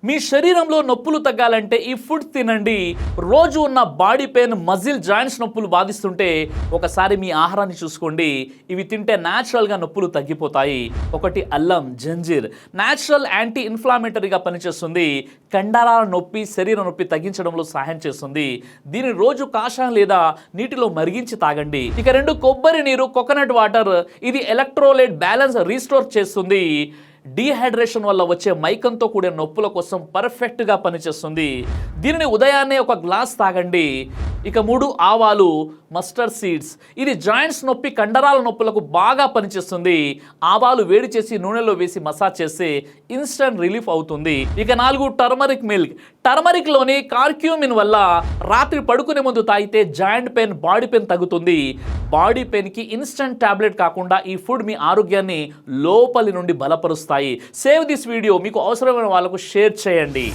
మీ శరీరంలో నొప్పులు తగ్గాలంటే ఈ ఫుడ్ తినండి. రోజు ఉన్న బాడీ పెయిన్, మజిల్, జాయింట్స్ నొప్పులు బాధిస్తుంటే ఒకసారి మీ ఆహారాన్ని చూసుకోండి. ఇవి తింటే న్యాచురల్గా నొప్పులు తగ్గిపోతాయి. ఒకటి అల్లం, జంజీర్ న్యాచురల్ యాంటీ ఇన్ఫ్లామేటరీగా పనిచేస్తుంది. కండరాల నొప్పి, శరీర నొప్పి తగ్గించడంలో సహాయం చేస్తుంది. దీన్ని రోజు కాషాయం లేదా నీటిలో మరిగించి తాగండి. ఇక 2 కొబ్బరి నీరు, కోకోనట్ వాటర్. ఇది ఎలక్ట్రోలైట్ బ్యాలెన్స్ రీస్టోర్ చేస్తుంది. డీహైడ్రేషన్ వల్ల వచ్చే మైకంతో కూడిన నొప్పుల కోసం పర్ఫెక్ట్గా పనిచేస్తుంది. దీనిని ఉదయాన్నే ఒక గ్లాస్ తాగండి. ఇక 3 ఆవాలు, మస్టర్డ్ సీడ్స్. ఇది జాయింట్స్ నొప్పి, కండరాల నొప్పులకు బాగా పనిచేస్తుంది. ఆవాలు వేడి చేసి నూనెలో వేసి మసాజ్ చేస్తే ఇన్స్టంట్ రిలీఫ్ అవుతుంది. ఇక 4 టర్మరిక్ మిల్క్. టర్మరిక్లోని కార్క్యూమిన్ వల్ల రాత్రి పడుకునే ముందు తాగితే జాయింట్ పెయిన్, బాడీ పెయిన్ తగ్గుతుంది. బాడీ పెయిన్కి ఇన్స్టంట్ టాబ్లెట్ కాకుండా ఈ ఫుడ్ మీ ఆరోగ్యాన్ని లోపలి నుండి బలపరుస్తాయి. Save this video. మీకు అవసరమైన వాళ్ళకు షేర్ చేయండి.